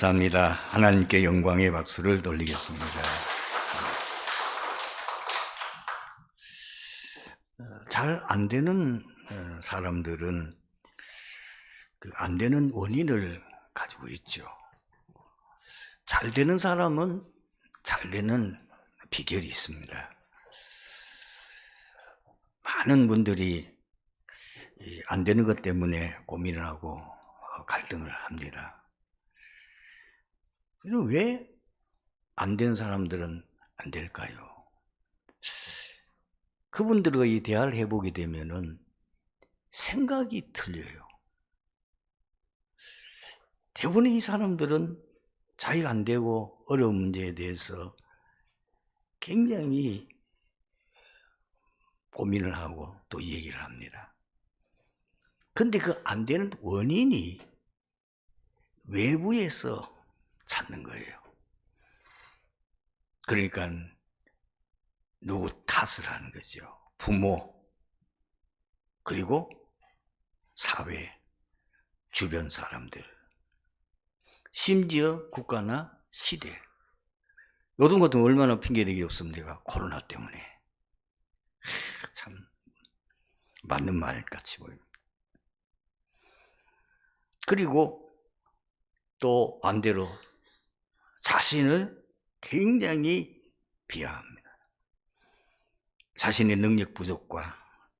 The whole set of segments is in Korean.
감사합니다. 하나님께 영광의 박수를 돌리겠습니다. 잘 안 되는 사람들은 그 안 되는 원인을 가지고 있죠. 잘 되는 사람은 잘 되는 비결이 있습니다. 많은 분들이 안 되는 것 때문에 고민을 하고 갈등을 합니다. 그럼 왜 안 된 사람들은 안 될까요? 그분들과의 대화를 해보게 되면은 생각이 틀려요. 대부분의 이 사람들은 자기가 안 되고 어려운 문제에 대해서 굉장히 고민을 하고 또 얘기를 합니다. 근데 그 안 되는 원인이 외부에서 찾는 거예요. 그러니까 누구 탓을 하는 거죠. 부모, 그리고 사회, 주변 사람들, 심지어 국가나 시대. 요즘 같은 얼마나 핑계대기 없습니까? 코로나 때문에. 참 맞는 말 같이 보입니다. 그리고 또 반대로 자신을 굉장히 비하합니다. 자신의 능력 부족과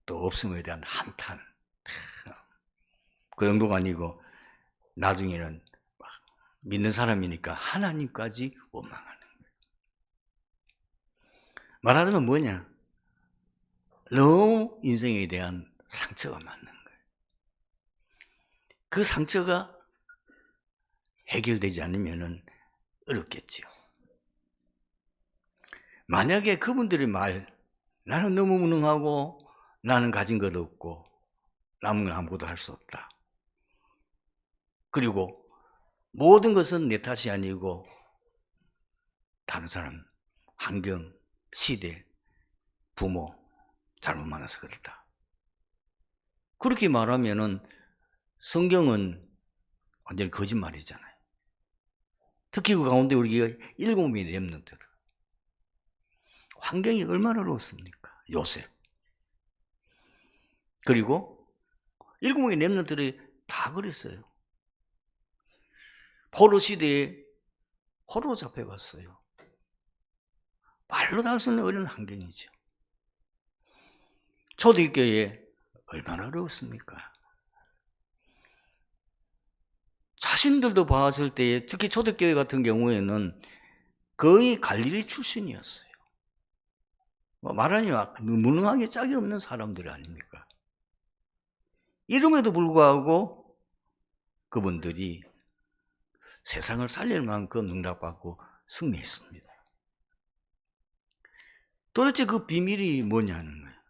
또 없음에 대한 한탄. 그 정도가 아니고 나중에는 믿는 사람이니까 하나님까지 원망하는 거예요. 말하자면 뭐냐? 너무 인생에 대한 상처가 많은 거예요. 그 상처가 해결되지 않으면 어렵겠지요. 만약에 그분들의 말, 나는 너무 무능하고 나는 가진 것 없고 남은 아무것도 할 수 없다. 그리고 모든 것은 내 탓이 아니고 다른 사람, 환경, 시대, 부모 잘못 만나서 그렇다. 그렇게 말하면은 성경은 완전히 거짓말이잖아요. 특히 그 가운데 우리가 7명의 렘넌트들. 환경이 얼마나 어려웠습니까? 요셉. 그리고 7명의 렘넌트들이 다 그랬어요. 포로 시대에 포로로 잡혀갔어요. 말로 다 할 수 없는 어려운 환경이죠. 초대교회 얼마나 어려웠습니까? 자신들도 봤을 때에 특히 초대교회 같은 경우에는 거의 갈릴리 출신이었어요. 말하자면 무능하게 짝이 없는 사람들 아닙니까? 이름에도 불구하고 그분들이 세상을 살릴 만큼 응답받고 승리했습니다. 도대체 그 비밀이 뭐냐는 거예요.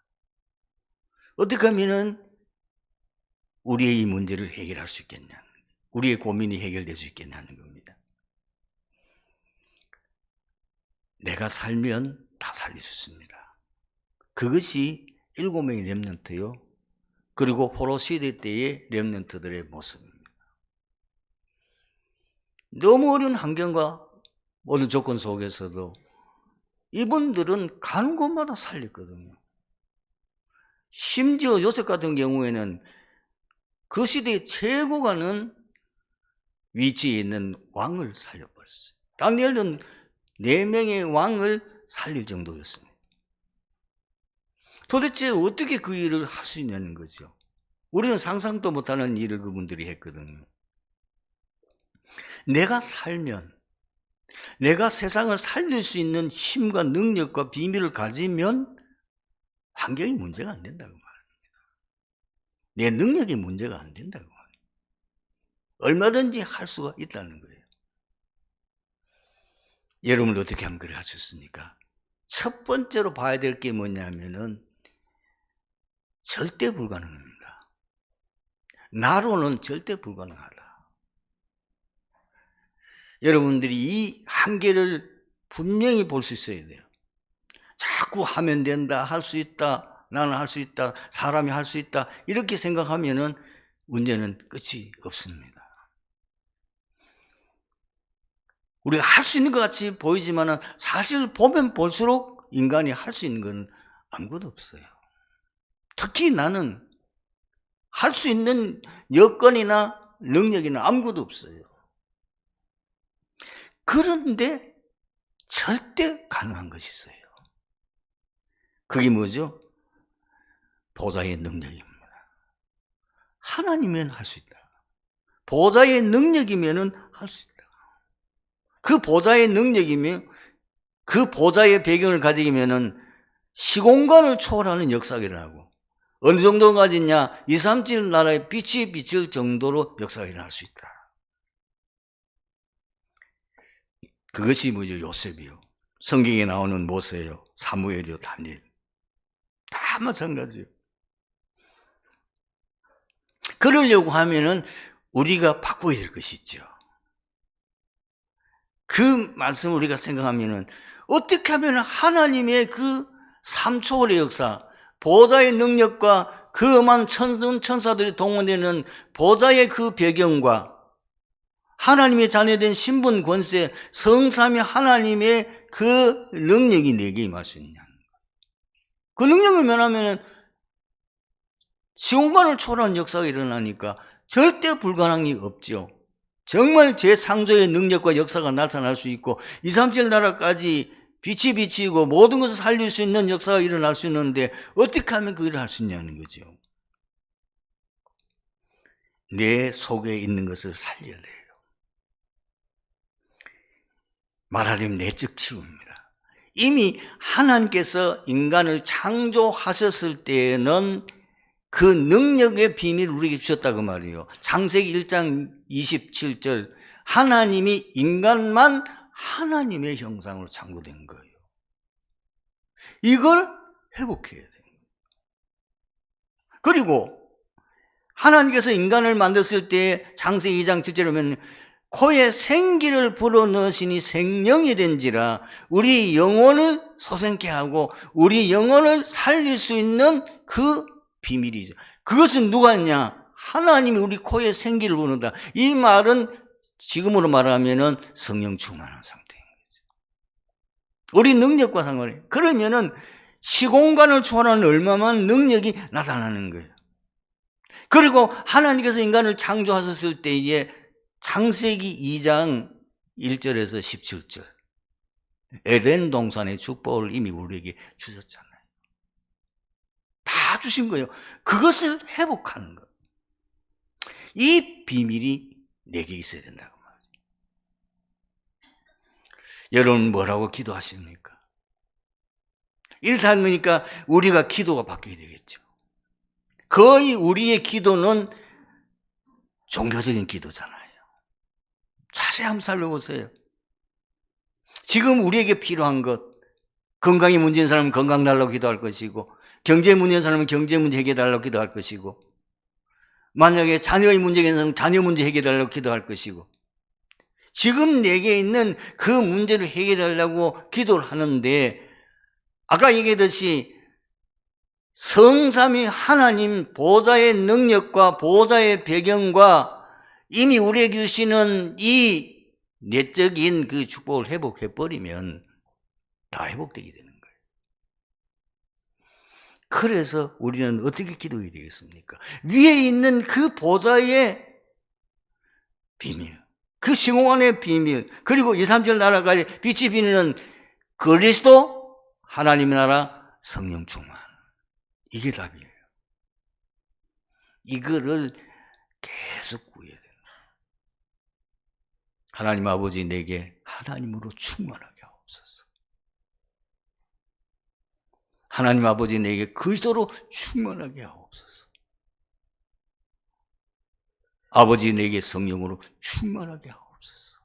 어떻게 하면은 우리의 이 문제를 해결할 수 있겠냐, 우리의 고민이 해결될 수 있겠냐는 겁니다. 내가 살면 다 살릴 수 있습니다. 그것이 7명의 렘넌트요, 그리고 포로 시대 때의 렘넌트들의 모습입니다. 너무 어려운 환경과 모든 조건 속에서도 이분들은 가는 곳마다 살렸거든요. 심지어 요셉 같은 경우에는 그 시대의 최고 가는 위치에 있는 왕을 살려버렸어요. 다니엘은 4명의 왕을 살릴 정도였습니다. 도대체 어떻게 그 일을 할 수 있냐는 거죠. 우리는 상상도 못하는 일을 그분들이 했거든요. 내가 살면, 내가 세상을 살릴 수 있는 힘과 능력과 비밀을 가지면 환경이 문제가 안 된다고 말합니다. 내 능력이 문제가 안 된다고 말합니다. 얼마든지 할 수가 있다는 거예요. 여러분 어떻게 하면 그래 할 수 있습니까? 첫 번째로 봐야 될 게 뭐냐면은 절대 불가능합니다. 나로는 절대 불가능하다. 여러분들이 이 한계를 분명히 볼 수 있어야 돼요. 자꾸 하면 된다, 할 수 있다, 나는 할 수 있다, 사람이 할 수 있다, 이렇게 생각하면은 문제는 끝이 없습니다. 우리가 할 수 있는 것 같이 보이지만은 사실 보면 볼수록 인간이 할 수 있는 건 아무것도 없어요. 특히 나는 할 수 있는 여건이나 능력이나 아무것도 없어요. 그런데 절대 가능한 것이 있어요. 그게 뭐죠? 보좌의 능력입니다. 하나님이면 할 수 있다. 보좌의 능력이면은 할 수 있다. 그 보좌의 능력이면, 그 보좌의 배경을 가지면은 시공간을 초월하는 역사가 일어나고, 어느 정도까지 있냐? 2, 3질 나라의 빛이 비칠 정도로 역사가 일어날 수 있다. 그것이 뭐죠? 요셉이요. 성경에 나오는 모세요. 사무엘이요. 다니엘. 다 마찬가지예요. 그러려고 하면은 우리가 바꿔야 될 것이 있죠. 그 말씀을 우리가 생각하면은 어떻게 하면 하나님의 그 3초월의 역사, 보좌의 능력과 그 엄한 천사들이 동원되는 보좌의 그 배경과 하나님의 자녀된 신분, 권세, 성삼위 하나님의 그 능력이 내게 임할 수 있냐는 거예요. 그 능력을 면하면은 시공간을 초월하는 역사가 일어나니까 절대 불가능한 게 없죠. 정말 재창조의 능력과 역사가 나타날 수 있고 2, 3질 나라까지 빛이 비치고 모든 것을 살릴 수 있는 역사가 일어날 수 있는데 어떻게 하면 그걸 할 수 있냐는 거죠. 내 속에 있는 것을 살려야 돼요. 말하자면 내적 치유입니다. 이미 하나님께서 인간을 창조하셨을 때에는 그 능력의 비밀을 우리에게 주셨다고 말이에요. 창세기 1장 27절 하나님이 인간만 하나님의 형상으로 창조된 거예요. 이걸 회복해야 돼요. 그리고 하나님께서 인간을 만드실 때 창세기 2장 7절에 보면 코에 생기를 불어넣으시니 생명이 된지라 우리 영혼을 소생케 하고 우리 영혼을 살릴 수 있는 그 비밀이죠. 그것은 누가 했냐? 하나님이 우리 코에 생기를 불어넣는다. 이 말은 지금으로 말하면은 성령 충만한 상태인 거죠. 우리 능력과 상관이. 그러면은 시공간을 초월하는 얼마만 능력이 나타나는 거예요. 그리고 하나님께서 인간을 창조하셨을 때에 창세기 2장 1절에서 17절 에덴 동산의 축복을 이미 우리에게 주셨잖아요. 다 주신 거예요. 그것을 회복하는 것. 이 비밀이 내게 있어야 된다고 말이에요. 여러분 뭐라고 기도하십니까? 이렇다 보니까 우리가 기도가 바뀌어야 되겠죠. 거의 우리의 기도는 종교적인 기도잖아요. 자세히 한번 살펴보세요. 지금 우리에게 필요한 것, 건강이 문제인 사람은 건강 달라고 기도할 것이고 경제 문제인 사람은 경제 문제 해결해 달라고 기도할 것이고 만약에 자녀의 문제가 있는 사람은 자녀 문제 해결해 달라고 기도할 것이고 지금 내게 있는 그 문제를 해결해 달라고 기도를 하는데 아까 얘기했듯이 성삼위 하나님 보좌의 능력과 보좌의 배경과 이미 우리에게 주시는 이 내적인 그 축복을 회복해버리면 다 회복되게 되는 거예요. 그래서 우리는 어떻게 기도해야 되겠습니까? 위에 있는 그 보좌의 비밀, 그 시공간의 비밀, 그리고 2, 3절 나라까지 빛이 비는 그리스도 하나님의 나라 성령 충만. 이게 답이에요. 이거를 계속 구해야 돼요. 하나님 아버지 내게 하나님으로 충만하게 하옵소서. 하나님 아버지 내게 그리스도로 충만하게 하옵소서. 아버지 내게 성령으로 충만하게 하옵소서.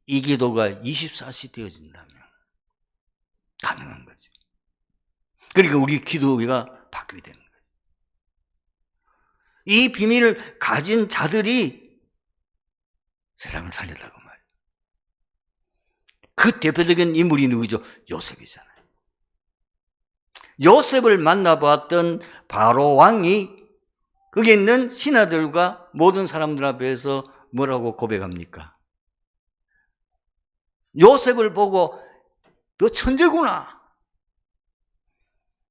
이 기도가 24시 되어진다면 가능한 거죠. 그러니까 우리 기도가 바뀌게 되는 거예요. 이 비밀을 가진 자들이 세상을 살렸다고 말이에요. 그 대표적인 인물이 누구죠? 요셉이잖아요. 요셉을 만나보았던 바로 왕이 거기 있는 신하들과 모든 사람들 앞에서 뭐라고 고백합니까? 요셉을 보고 너 천재구나.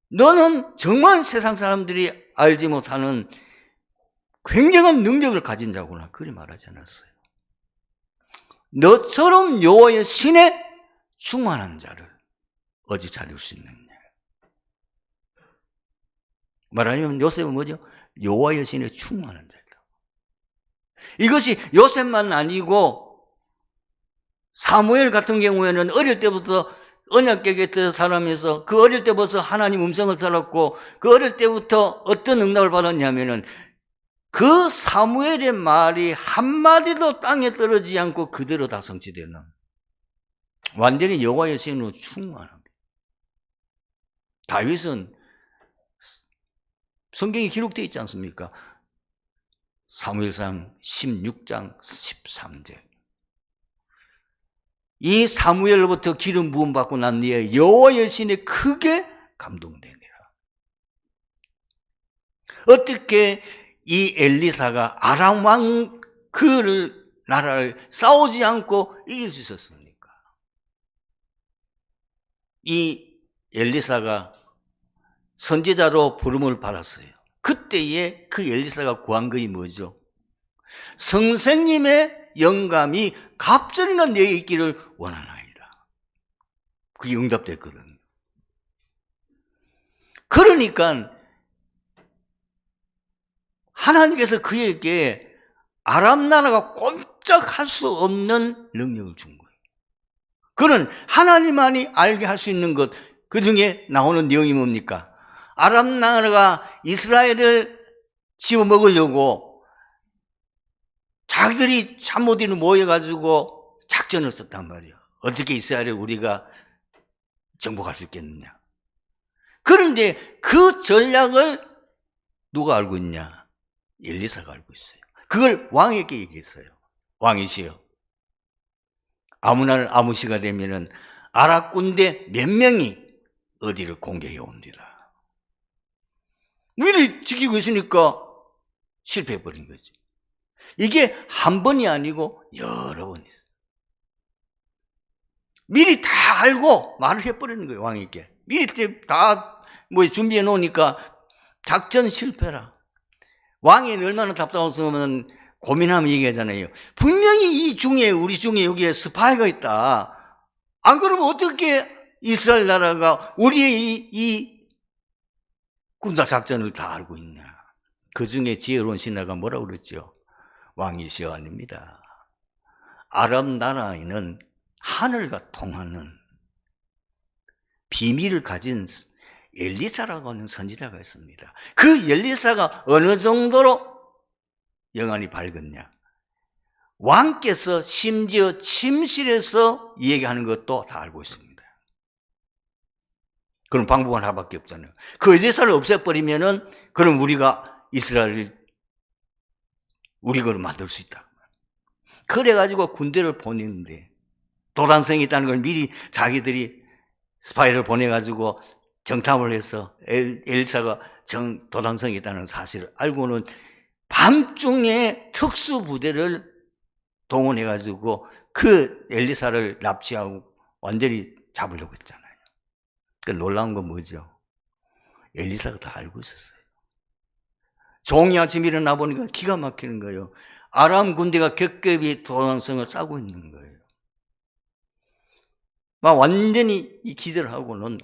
너는 정말 세상 사람들이 알지 못하는 굉장한 능력을 가진 자구나. 그리 말하지 않았어요. 너처럼 여호와의 신에 충만한 자를 어찌 찾을 수 있느냐. 말하자면 요셉은 뭐죠? 여호와의 신에 충만한 자다. 이것이 요셉만 아니고 사무엘 같은 경우에는 어릴 때부터 언약궤에 사람에서 그 어릴 때부터 하나님 음성을 들었고 그 어릴 때부터 어떤 응답을 받았냐면은 그 사무엘의 말이 한마디도 땅에 떨어지지 않고 그대로 다 성취되는 완전히 여호와의 신으로 충만합니다. 다윗은 성경에 기록되어 있지 않습니까? 사무엘상 16장 13절. 이 사무엘로부터 기름 부음 받고 난 뒤에 여호와의 신에 크게 감동되니라. 어떻게 이 엘리사가 아람 왕 그를 나라를 싸우지 않고 이길 수 있었습니까? 이 엘리사가 선지자로 부름을 받았어요. 그때에 그 엘리사가 구한 것이 뭐죠? 선생님의 영감이 갑절이나 내게 있기를 원하나이다. 그게 응답됐거든요. 그러니까 하나님께서 그에게 아람 나라가 꼼짝할 수 없는 능력을 준 거예요. 그는 하나님만이 알게 할 수 있는 것, 그 중에 나오는 내용이 뭡니까? 아람 나라가 이스라엘을 집어먹으려고 자기들이 참모들이 모여가지고 작전을 썼단 말이에요. 어떻게 이스라엘을 우리가 정복할 수 있겠느냐. 그런데 그 전략을 누가 알고 있냐? 엘리사가 알고 있어요. 그걸 왕에게 얘기했어요. 왕이시여, 아무 날 아무 시가 되면은 아랍 군대 몇 명이 어디를 공격해 옵니다. 미리 지키고 있으니까 실패해버린 거지. 이게 한 번이 아니고 여러 번 있어요. 미리 다 알고 말을 해버리는 거예요, 왕에게. 미리 다 준비해 놓으니까 작전 실패라. 왕이 얼마나 답답했으면 고민하면 얘기하잖아요. 분명히 이 중에, 우리 중에 여기에 스파이가 있다. 안 그러면 어떻게 이스라엘 나라가 우리의 이 군사 작전을 다 알고 있냐. 그 중에 지혜로운 신하가 뭐라고 그랬죠? 왕이시여, 아닙니다. 아랍 나라에는 하늘과 통하는 비밀을 가진 엘리사라고 하는 선지자가 있습니다. 그 엘리사가 어느 정도로 영안이 밝았냐. 왕께서 심지어 침실에서 얘기하는 것도 다 알고 있습니다. 그런 방법은 하나밖에 없잖아요. 그 엘리사를 없애버리면은 그럼 우리가 이스라엘을 우리 걸로 만들 수 있다. 그래가지고 군대를 보내는데 도단성이 있다는 걸 미리 자기들이 스파이를 보내가지고 정탐을 해서 엘리사가 도단성이 있다는 사실을 알고는 밤중에 특수부대를 동원해가지고 그 엘리사를 납치하고 완전히 잡으려고 했잖아요. 그 놀라운 건 뭐죠? 엘리사가 다 알고 있었어요. 종이 아침 일어나 보니까 기가 막히는 거예요. 아람 군대가 겹겹이 도단성을 싸고 있는 거예요. 막 완전히 이 기절하고는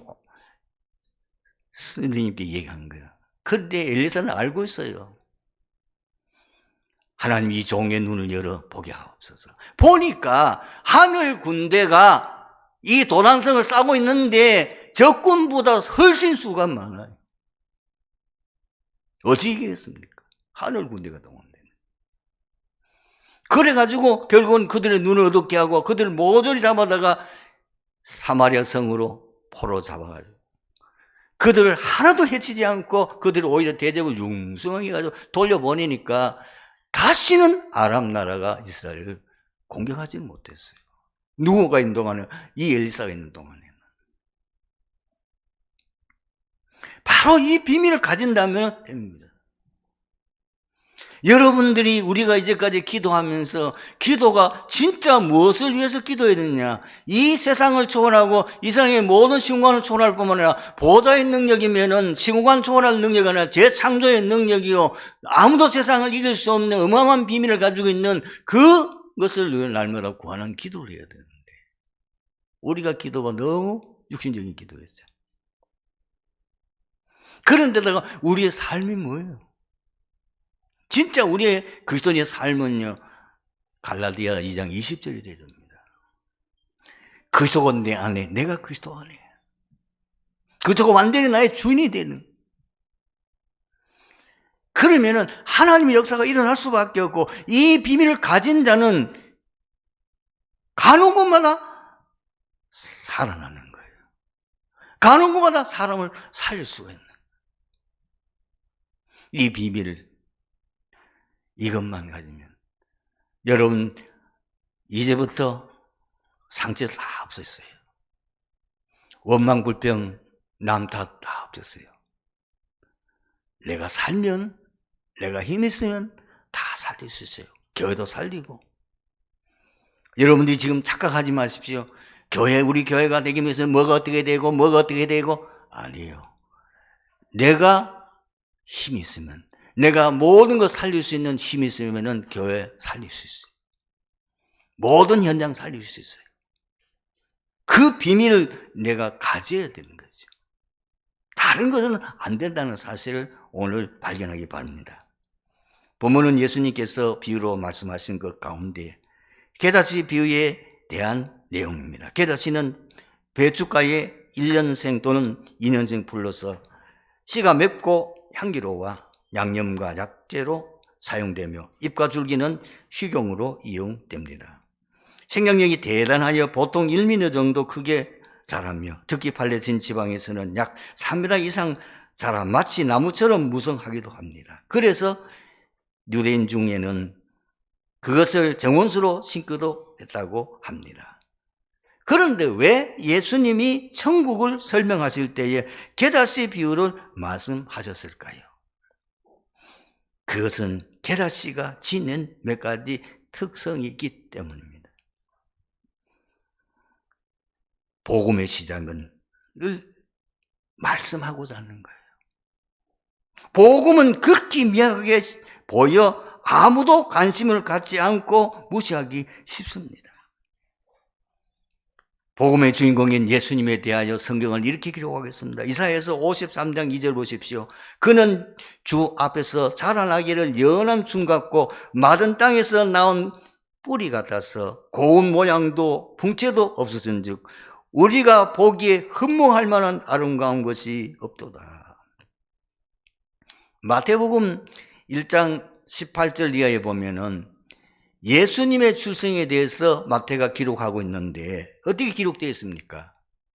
선생님께 얘기한 거야. 그런데 엘리사는 알고 있어요. 하나님 이 종의 눈을 열어 보게 하옵소서. 보니까 하늘 군대가 이 도단성을 싸고 있는데 적군보다 훨씬 수가 많아요. 어찌 이기겠습니까? 하늘 군대가 동원되네. 그래가지고 결국은 그들의 눈을 어둡게 하고 그들을 모조리 잡아다가 사마리아 성으로 포로 잡아가지고 그들을 하나도 해치지 않고 그들을 오히려 대적을 융숭하게 해가지고 돌려보내니까 다시는 아람 나라가 이스라엘을 공격하지 못했어요. 누구가 있는 동안에? 이 엘리사가 있는 동안에는. 바로 이 비밀을 가진다면 됩니다. 여러분들이 우리가 이제까지 기도하면서 기도가 진짜 무엇을 위해서 기도해야 되느냐? 이 세상을 초월하고 이 세상의 모든 시공간을 초월할 뿐만 아니라 보좌의 능력이면은 시공간 초월할 능력이 아니라 재창조의 능력이요. 아무도 세상을 이길 수 없는 어마어마한 비밀을 가지고 있는 그것을 날마다 구하는 기도를 해야 되는데 우리가 기도가 너무 육신적인 기도였어요. 그런데다가 우리의 삶이 뭐예요? 진짜 우리의 그리스도인의 삶은요, 갈라디아 2장 20절이 되야 됩니다. 그리스도가 내 안에, 내가 그리스도 안에. 그리스도가 완전히 나의 주인이 되는. 그러면은 하나님의 역사가 일어날 수밖에 없고, 이 비밀을 가진 자는 가는 곳마다 살아나는 거예요. 가는 곳마다 사람을 살릴 수가 있는. 이 비밀을 이것만 가지면 여러분 이제부터 상처 다 없었어요. 원망, 불평, 남 탓 다 없었어요. 내가 살면, 내가 힘 있으면 다 살릴 수 있어요. 교회도 살리고. 여러분들이 지금 착각하지 마십시오. 우리 교회가 되기 위해서 뭐가 어떻게 되고 뭐가 어떻게 되고 아니에요. 내가 힘이 있으면, 내가 모든 걸 살릴 수 있는 힘이 있으면 교회 살릴 수 있어요. 모든 현장 살릴 수 있어요. 그 비밀을 내가 가져야 되는 거죠. 다른 것은 안 된다는 사실을 오늘 발견하기 바랍니다. 본문은 예수님께서 비유로 말씀하신 것 가운데 게다시 비유에 대한 내용입니다. 게다시는 배춧가에 1년생 또는 2년생 풀러서 씨가 맵고 향기로워 양념과 약재로 사용되며 잎과 줄기는 식용으로 이용됩니다. 생명력이 대단하여 보통 1m 정도 크게 자라며 특히 팔레스틴 지방에서는 약 3m 이상 자라 마치 나무처럼 무성하기도 합니다. 그래서 유대인 중에는 그것을 정원수로 심기도 했다고 합니다. 그런데 왜 예수님이 천국을 설명하실 때에 게다시 비유를 말씀하셨을까요? 그것은 게다시가 지닌 몇 가지 특성이 있기 때문입니다. 복음의 시작은 늘 말씀하고자 하는 거예요. 복음은 극히 미약하게 보여 아무도 관심을 갖지 않고 무시하기 쉽습니다. 복음의 주인공인 예수님에 대하여 성경을 이렇게 기록하겠습니다. 이사야서 53장 2절 보십시오. 그는 주 앞에서 자라나기를 연한 춤 같고 마른 땅에서 나온 뿌리 같아서 고운 모양도 풍채도 없어진즉 우리가 보기에 흠모할 만한 아름다운 것이 없도다. 마태복음 1장 18절 이하에 보면은 예수님의 출생에 대해서 마태가 기록하고 있는데 어떻게 기록되어 있습니까?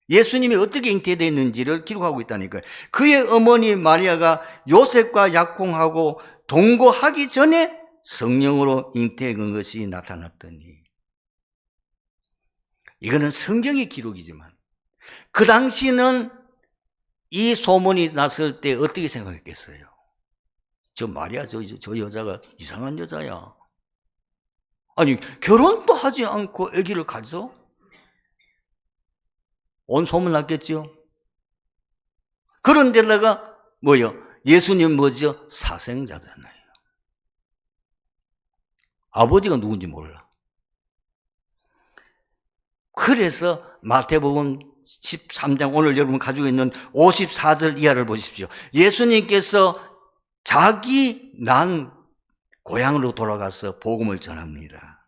예수님이 어떻게 잉태되어 있는지를 기록하고 있다니까요. 그의 어머니 마리아가 요셉과 약혼하고 동거하기 전에 성령으로 잉태한 것이 나타났더니, 이거는 성경의 기록이지만 그 당시는 이 소문이 났을 때 어떻게 생각했겠어요? 저 마리아 저 여자가 이상한 여자야. 아니 결혼도 하지 않고 아기를 가져? 온 소문 났겠죠. 그런데다가 뭐요? 예수님 뭐죠? 사생자잖아요. 아버지가 누군지 몰라. 그래서 마태복음 13장 오늘 여러분 가지고 있는 54절 이하를 보십시오. 예수님께서 자기 난 고향으로 돌아가서 복음을 전합니다.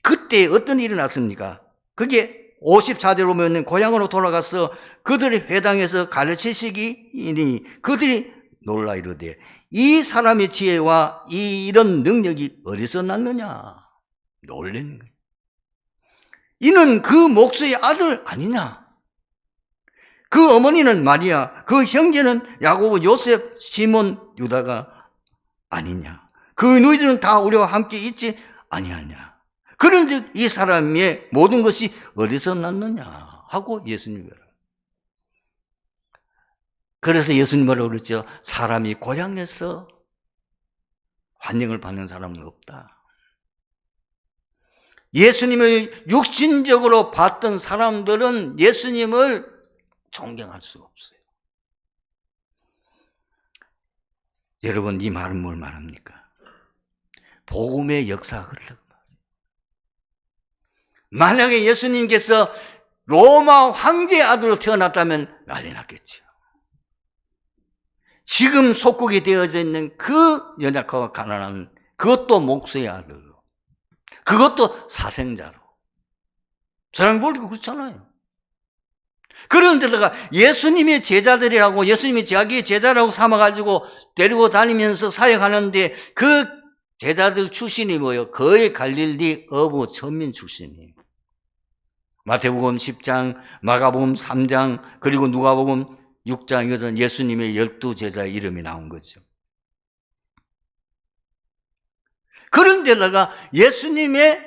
그때 어떤 일이 났습니까? 그게 54절 보면 고향으로 돌아가서 그들의 회당에서 가르치시기니 그들이 놀라 이르되 이 사람의 지혜와 이런 능력이 어디서 났느냐? 놀라는 거예요. 이는 그 목수의 아들 아니냐? 그 어머니는 마리아, 그 형제는 야고보, 요셉, 시몬, 유다가 아니냐? 그 너희들은 다 우리와 함께 있지 아니하냐? 그런즉 이 사람의 모든 것이 어디서 났느냐? 하고 예수님이 그래서 예수님 뭐라고 그랬죠? 사람이 고향에서 환영을 받는 사람은 없다. 예수님을 육신적으로 봤던 사람들은 예수님을 존경할 수가 없어요. 여러분, 이 말은 뭘 말합니까? 복음의 역사가 그렇다고 말해요. 만약에 예수님께서 로마 황제의 아들로 태어났다면 난리 났겠죠. 지금 속국이 되어져 있는 그 연약하고 가난한, 그것도 목수의 아들로, 그것도 사생자로, 사람 보니까 그렇잖아요. 그런데다가 예수님의 제자들이라고, 예수님이 자기의 제자라고 삼아가지고 데리고 다니면서 사역하는데 그 제자들 출신이 뭐예요? 거의 갈릴리 어부 천민 출신이에요. 마태복음 10장, 마가복음 3장, 그리고 누가복음 6장, 이것은 예수님의 12제자의 이름이 나온 거죠. 그런데다가 예수님의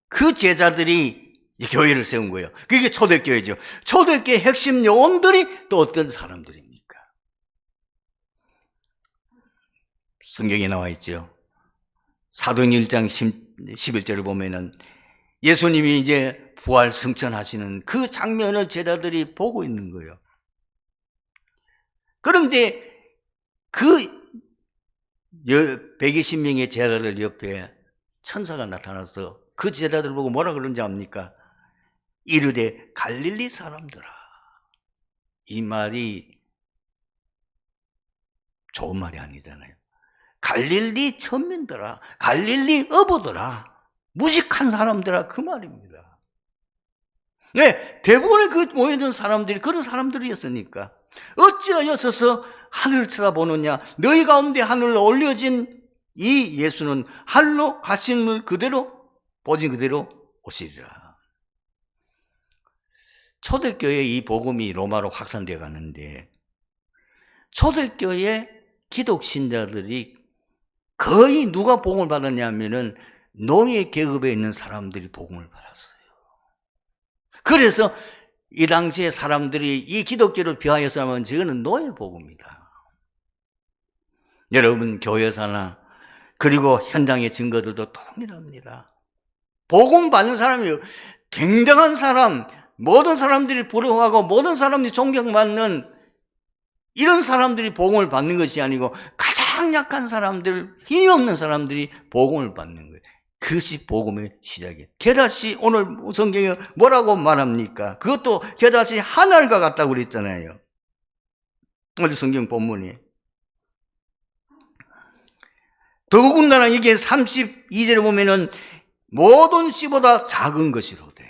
그 제자들이 교회를 세운 거예요. 그게 초대교회죠. 초대교회 핵심 요원들이 또 어떤 사람들입니까? 성경에 나와 있죠. 사도행전 1장 11절을 보면은 예수님이 이제 부활 승천하시는 그 장면을 제자들이 보고 있는 거예요. 그런데 그 120명의 제자들 옆에 천사가 나타나서 그 제자들 보고 뭐라 그런지 압니까? 이르되 갈릴리 사람들아. 이 말이 좋은 말이 아니잖아요. 갈릴리 천민들아, 갈릴리 어부들아, 무식한 사람들아, 그 말입니다. 네, 대부분의 그 모여있는 사람들이 그런 사람들이었으니까 어찌하여서 하늘을 쳐다보느냐? 너희 가운데 하늘로 올려진 이 예수는 하늘로 가심을 그대로 보진 그대로 오시리라. 초대교회 이 복음이 로마로 확산되어 가는데 초대교회 기독신자들이 거의 누가 복음을 받았냐면은 노예 계급에 있는 사람들이 복음을 받았어요. 그래서 이 당시에 사람들이 이 기독교를 비하해서 하면 저거는 노예 복음이다. 여러분, 교회사나 그리고 현장의 증거들도 동일합니다. 복음 받는 사람이 굉장한 사람, 모든 사람들이 부러워하고 모든 사람들이 존경받는 이런 사람들이 복음을 받는 것이 아니고 가장 약한 사람들, 힘이 없는 사람들이 복음을 받는 거예요. 그것이 복음의 시작이에요. 게다시 오늘 성경에 뭐라고 말합니까? 그것도 게다시 하늘과 같다고 그랬잖아요. 어디 성경 본문이. 더군다나 이게 32절에 보면은 모든 씨보다 작은 것이로되.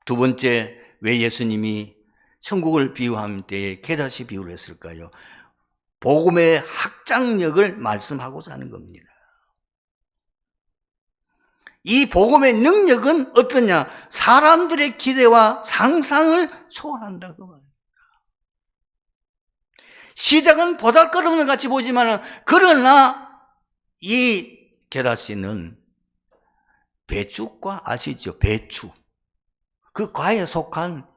두 번째, 왜 예수님이 천국을 비유할 때에 게다시 비유를 했을까요? 복음의 확장력을 말씀하고자 하는 겁니다. 이 복음의 능력은 어떠냐? 사람들의 기대와 상상을 초월한다고 말합니다. 시작은 보잘것없는 같이 보지만 그러나 이 게다시는 배추과 아시죠? 배추. 그 과에 속한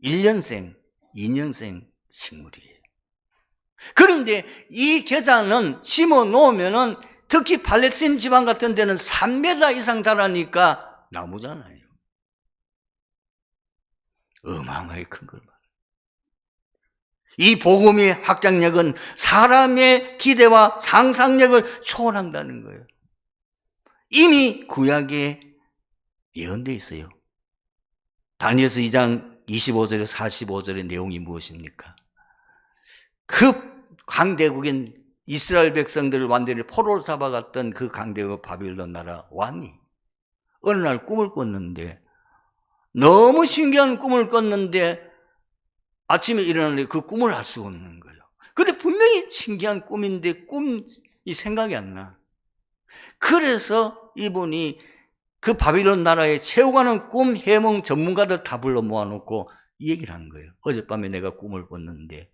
1년생, 2년생 식물이에요. 그런데 이 게자는 심어 놓으면은 특히 팔레스타인 지방 같은 데는 3m 이상 자라니까 나무잖아요. 어마어마하게 큰 걸 말해요. 이 복음의 확장력은 사람의 기대와 상상력을 초월한다는 거예요. 이미 구약에 예언되어 있어요. 다니엘서 2장 25절에 45절의 내용이 무엇입니까? 그 강대국인 이스라엘 백성들을 완전히 포로로 잡아갔던 그 강대국 바빌론 나라 왕이 어느 날 꿈을 꿨는데, 너무 신기한 꿈을 꿨는데 아침에 일어났는데 그 꿈을 알 수가 없는 거예요. 근데 분명히 신기한 꿈인데 꿈이 생각이 안 나. 그래서 이분이 그 바빌론 나라에 채워가는 꿈 해몽 전문가들 다 불러 모아놓고 이 얘기를 한 거예요. 어젯밤에 내가 꿈을 꿨는데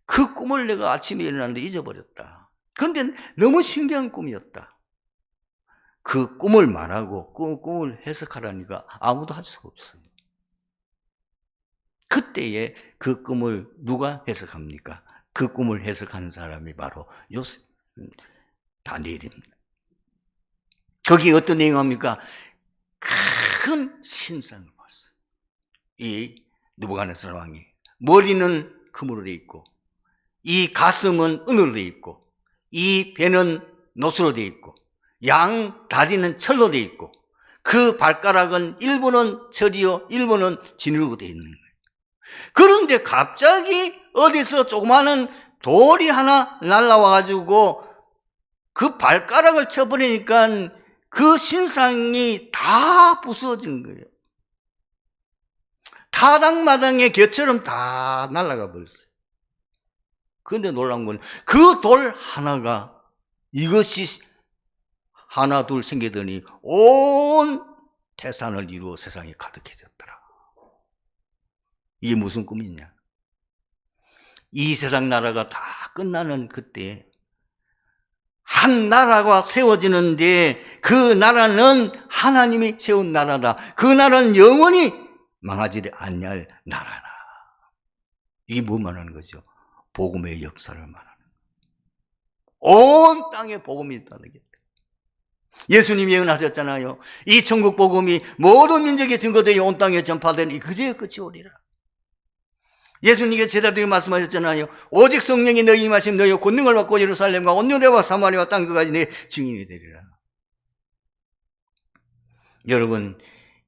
그 꿈을 내가 아침에 일어났는데 잊어버렸다. 그런데 너무 신기한 꿈이었다. 그 꿈을 말하고 그 꿈을 해석하라니까 아무도 할 수가 없어요. 그때에 그 꿈을 누가 해석합니까? 그 꿈을 해석한 사람이 바로 요셉, 다니엘입니다. 거기 어떤 내용입니까? 큰 신상을 봤어요. 이 느부갓네살 왕이 머리는 금으로 되어 있고, 이 가슴은 은으로 되어 있고, 이 배는 노수로 되어 있고, 양 다리는 철로 되어 있고, 그 발가락은 일부는 철이요 일부는 진으로 되어 있는 거예요. 그런데 갑자기 어디서 조그마한 돌이 하나 날라와 가지고 그 발가락을 쳐버리니까 그 신상이 다 부서진 거예요. 타당마당의 겨처럼 다 날아가 버렸어요. 그런데 놀라운 건 그 돌 하나가 이것이 하나 둘 생기더니 온 태산을 이루어 세상이 가득해졌더라. 이게 무슨 꿈이냐? 이 세상 나라가 다 끝나는 그때 한 나라가 세워지는데 그 나라는 하나님이 세운 나라다. 그 나라는 영원히 망하지 아니할 나라다. 이게 뭐 말하는 거죠? 복음의 역사를 말하는 거예요. 온 땅에 복음이 있다는 게. 예수님이 예언하셨잖아요. 이 천국 복음이 모든 민족의 증거들이 온 땅에 전파되니 그제야 끝이 오리라. 예수님께 제자들이 말씀하셨잖아요. 오직 성령이 너희 임하시면 너희 권능을 받고 예루살렘과 온 유대와 사마리아와 땅 끝까지 내 증인이 되리라. 여러분,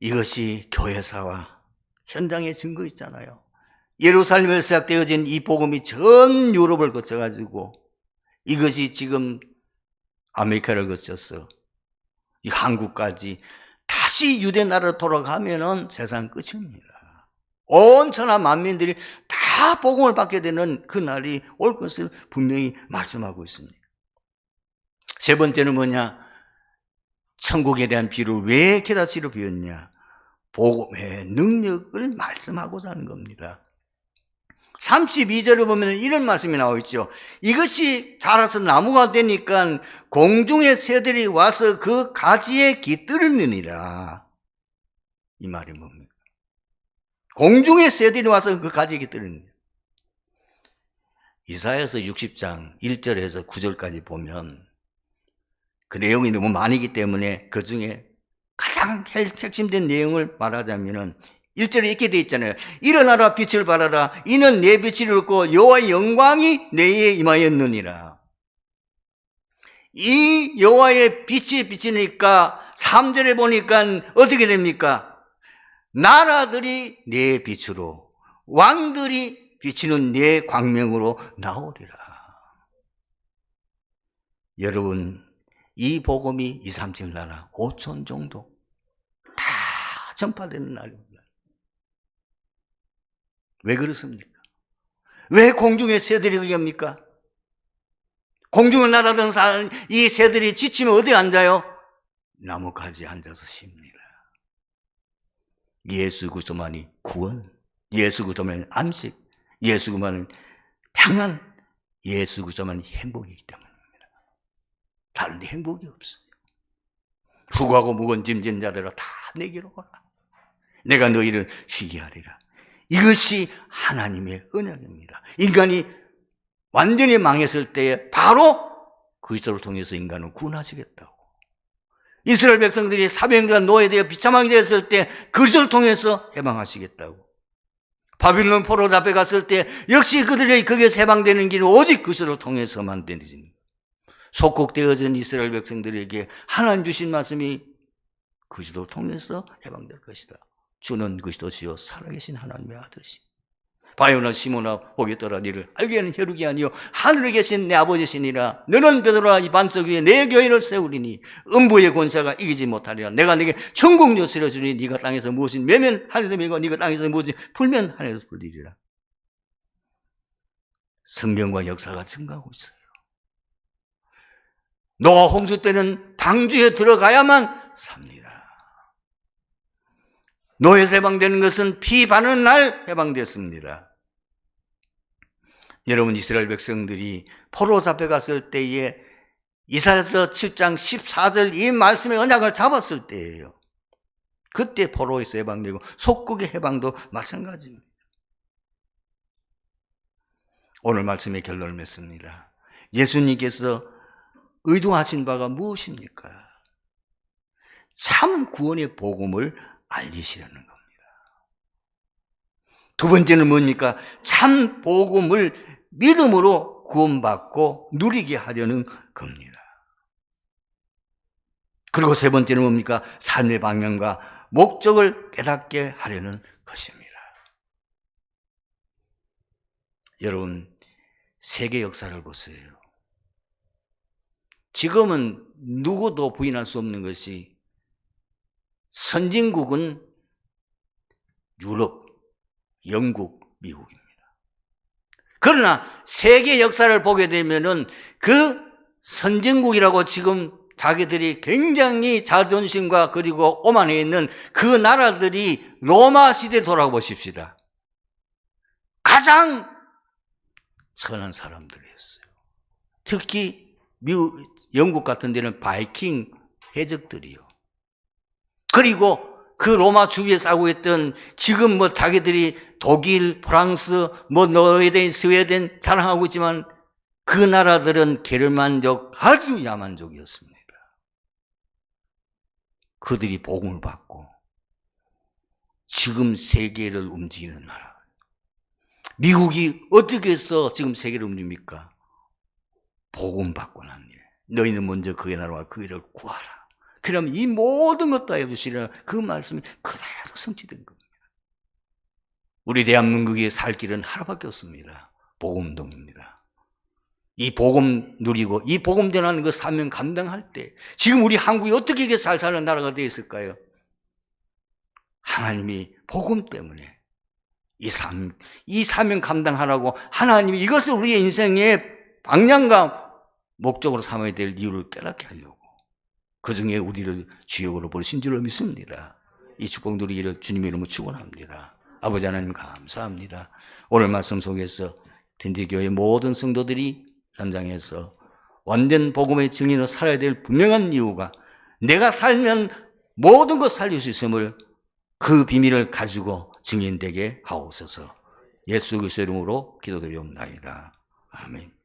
이것이 교회사와 현장의 증거 있잖아요. 예루살렘에서 시작되어진 이 복음이 전 유럽을 거쳐가지고 이것이 지금 아메리카를 거쳐서 이 한국까지 다시 유대 나라로 돌아가면은 세상 끝입니다. 온 천하 만민들이 다 복음을 받게 되는 그날이 올 것을 분명히 말씀하고 있습니다. 세 번째는 뭐냐? 천국에 대한 비유를 왜 게다시로 비웠냐? 복음의 능력을 말씀하고자 하는 겁니다. 32절을 보면 이런 말씀이 나와 있죠. 이것이 자라서 나무가 되니까 공중의 새들이 와서 그 가지에 깃들느니라. 이 말이 뭡니까? 공중의 새들이 와서 그 가지에 깃들느니라. 이사야서 60장 1절에서 9절까지 보면 그 내용이 너무 많이기 때문에 그 중에 가장 핵심된 내용을 말하자면은 1절에 이렇게 되어 있잖아요. 일어나라 빛을 발하라. 이는 내 빛이 이르렀고 여호와의 영광이 내에 임하였느니라. 이 여호와의 빛이 비치니까 3절에 보니까 어떻게 됩니까? 나라들이 내 빛으로, 왕들이 비치는 내 광명으로 나오리라. 여러분, 이 복음이 2, 3천 나라 5천 정도 다 전파되는 날입니다. 왜 그렇습니까? 왜 공중의 새들이 그럽니까? 공중을 날아다니는 이 새들이 지치면 어디에 앉아요? 나뭇가지에 앉아서 쉽니다. 예수 그리스도만이 구원, 예수 그리스도만이 안식, 예수 그리스도만이 평안, 예수 그리스도만이 행복이기 때문입니다. 다른 데 행복이 없어요. 수고하고 무거운 짐진 자들아 다 내게로 오라. 내가 너희를 쉬게 하리라. 이것이 하나님의 언약입니다. 인간이 완전히 망했을 때에 바로 그리스도를 통해서 인간을 구원하시겠다고. 이스라엘 백성들이 400년 노예되어 비참하게 되었을 때 그리스도를 통해서 해방하시겠다고. 바빌론 포로 잡혀갔을 때 역시 그들이 거기에서 해방되는 길은 오직 그리스도를 통해서만 되는. 속국되어진 이스라엘 백성들에게 하나님 주신 말씀이 그리스도를 통해서 해방될 것이다. 주는 그리스도시요 살아계신 하나님의 아들이시. 바요나 시모나 보겠더라. 너를 알게 하는 혈육이 아니요 하늘에 계신 내 아버지시니라. 너는 베드로라 이 반석 위에 내 교회를 세우리니 음부의 권세가 이기지 못하리라. 내가 네게 천국 열쇠를 주니 네가 땅에서 무엇이 매면 하늘에서 매고 네가 땅에서 무엇이 풀면 하늘에서 풀리리라. 성경과 역사가 증가하고 있어요. 노아 홍수 때는 방주에 들어가야만 삽니다. 노예에서 해방되는 것은 피 바르는 날 해방됐습니다. 여러분, 이스라엘 백성들이 포로 잡혀갔을 때에 이사야서 7장 14절 이 말씀의 언약을 잡았을 때예요. 그때 포로에서 해방되고 속국의 해방도 마찬가지입니다. 오늘 말씀의 결론을 맺습니다. 예수님께서 의도하신 바가 무엇입니까? 참 구원의 복음을 알리시려는 겁니다. 두 번째는 뭡니까? 참 복음을 믿음으로 구원받고 누리게 하려는 겁니다. 그리고 세 번째는 뭡니까? 삶의 방향과 목적을 깨닫게 하려는 것입니다. 여러분, 세계 역사를 보세요. 지금은 누구도 부인할 수 없는 것이 선진국은 유럽, 영국, 미국입니다. 그러나 세계 역사를 보게 되면은 그 선진국이라고 지금 자기들이 굉장히 자존심과 그리고 오만해 있는 그 나라들이 로마 시대에 돌아보십시다. 가장 선한 사람들이었어요. 특히 미국, 영국 같은 데는 바이킹 해적들이요. 그리고 그 로마 주위에 싸고 있던 지금 뭐 자기들이 독일, 프랑스, 뭐 노르웨이, 스웨덴 자랑하고 있지만 그 나라들은 게르만족, 아주 야만족이었습니다. 그들이 복음을 받고 지금 세계를 움직이는 나라. 미국이 어떻게 해서 지금 세계를 움직입니까? 복음 받고 난 일. 너희는 먼저 그의 나라와 그 일을 구하라. 그러면 이 모든 것 다 해주시라. 그 말씀이 그대로 성취된 겁니다. 우리 대한민국에 살 길은 하나밖에 없습니다. 복음동입니다. 이 복음 누리고 이 복음 전하는 그 사명 감당할 때 지금 우리 한국이 어떻게 잘 사는 나라가 되어 있을까요? 하나님이 복음 때문에 이 사명 감당하라고 하나님이 이것을 우리의 인생의 방향과 목적으로 삼아야 될 이유를 깨닫게 하려고 그 중에 우리를 주역으로 부르신 줄로 믿습니다. 이 축복 누리기를 주님의 이름으로 축원합니다. 아버지 하나님 감사합니다. 오늘 말씀 속에서 딘디교회 모든 성도들이 현장에서 완전 복음의 증인으로 살아야 될 분명한 이유가 내가 살면 모든 것 살릴 수 있음을 그 비밀을 가지고 증인되게 하옵소서. 예수 그리스도의 이름으로 기도드리옵나이다. 아멘.